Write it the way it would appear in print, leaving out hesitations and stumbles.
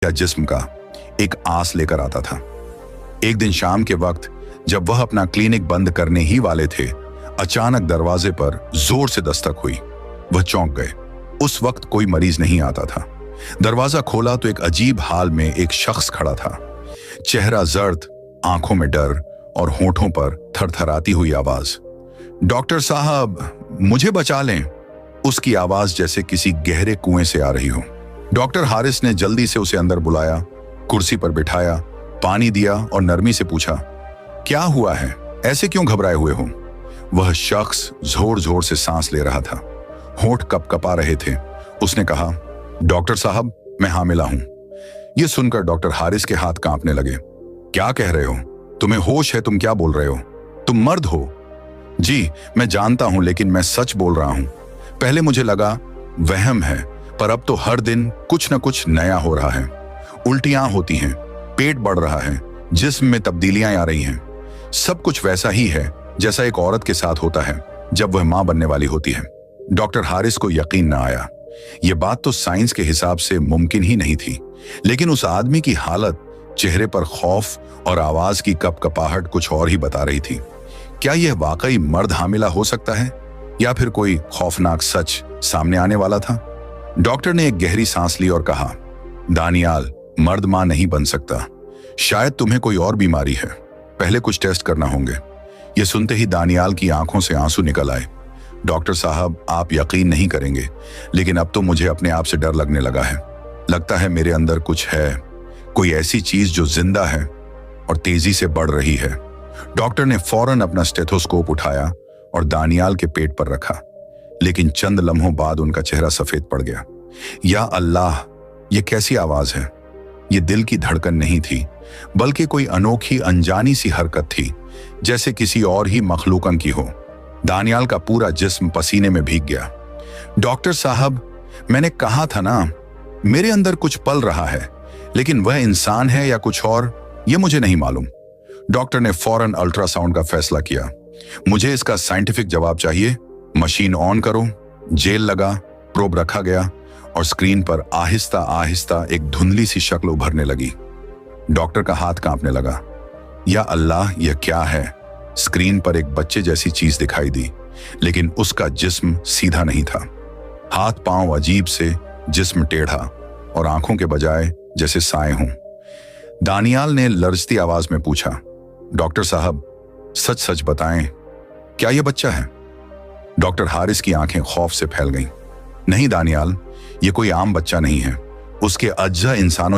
या जिस्म का एक आस लेकर आता था। एक दिन शाम के वक्त जब वह अपना क्लिनिक बंद करने ही वाले थे, अचानक दरवाजे पर जोर से दस्तक हुई। वह चौंक गए। उस वक्त कोई मरीज नहीं आता था। दरवाजा खोला तो एक अजीब हाल में एक शख्स खड़ा था। चेहरा जर्द, आंखों में डर और होठों पर थरथराती हुई आवाज, डॉक्टर साहब मुझे बचा लें। उसकी आवाज जैसे किसी गहरे कुएं से आ रही हो। डॉक्टर हारिस ने जल्दी से उसे अंदर बुलाया, कुर्सी पर बिठाया, पानी दिया और नरमी से पूछा, क्या हुआ है, ऐसे क्यों घबराए हुए हो? वह शख्स जोर जोर से सांस ले रहा था, होंठ कपकपा रहे थे। उसने कहा, डॉक्टर साहब मैं हामिला हूं। यह सुनकर डॉक्टर हारिस के हाथ कांपने लगे। क्या कह रहे हो? तुम्हें होश है? तुम क्या बोल रहे हो? तुम मर्द हो? जी मैं जानता हूं, लेकिन मैं सच बोल रहा हूं। पहले मुझे लगा वहम है, पर अब तो हर दिन कुछ न कुछ नया हो रहा है। उल्टियां होती हैं, पेट बढ़ रहा है, जिस्म में तब्दीलियां आ रही हैं। सब कुछ वैसा ही है जैसा एक औरत के साथ होता है जब वह मां बनने वाली होती है। डॉक्टर हारिस को यकीन न आया। यह बात तो साइंस के हिसाब से मुमकिन ही नहीं थी, लेकिन उस आदमी की हालत, चेहरे पर खौफ और आवाज की कपकपाहट कुछ और ही बता रही थी। क्या यह वाकई मर्द हामिला हो सकता है या फिर कोई खौफनाक सच सामने आने वाला था? डॉक्टर ने एक गहरी सांस ली और कहा, दानियाल मर्द मां नहीं बन सकता। शायद तुम्हें कोई और बीमारी है, पहले कुछ टेस्ट करना होंगे। यह सुनते ही दानियाल की आंखों से आंसू निकल आए। डॉक्टर साहब आप यकीन नहीं करेंगे, लेकिन अब तो मुझे अपने आप से डर लगने लगा है। लगता है मेरे अंदर कुछ है, कोई ऐसी चीज जो जिंदा है और तेजी से बढ़ रही है। डॉक्टर ने फौरन अपना स्टेथोस्कोप उठाया और दानियाल के पेट पर रखा, लेकिन चंद लम्हों बाद उनका चेहरा सफेद पड़ गया। या अल्लाह, यह कैसी आवाज है? यह दिल की धड़कन नहीं थी, बल्कि कोई अनोखी अनजानी सी हरकत थी, जैसे किसी और ही मखलूकन की हो। दानियाल का पूरा जिस्म पसीने में भीग गया। डॉक्टर साहब मैंने कहा था ना, मेरे अंदर कुछ पल रहा है, लेकिन वह इंसान है या कुछ और, यह मुझे नहीं मालूम। डॉक्टर ने फौरन अल्ट्रासाउंड का फैसला किया। मुझे इसका साइंटिफिक जवाब चाहिए। मशीन ऑन करो। जेल लगा, प्रोब रखा गया और स्क्रीन पर आहिस्ता आहिस्ता एक धुंधली सी शक्ल उभरने लगी। डॉक्टर का हाथ कांपने लगा। या अल्लाह, यह क्या है? स्क्रीन पर एक बच्चे जैसी चीज दिखाई दी, लेकिन उसका जिस्म सीधा नहीं था। हाथ पांव अजीब से, जिस्म टेढ़ा और आंखों के बजाय जैसे साए हों। दानियाल ने लरजती आवाज में पूछा, डॉक्टर साहब सच सच बताएं, क्या यह बच्चा है? डॉक्टर हारिस की आंखें खौफ से फैल गईं। नहीं दानियाल, यह कोई आम बच्चा नहीं है। उसके अज्जा इंसानों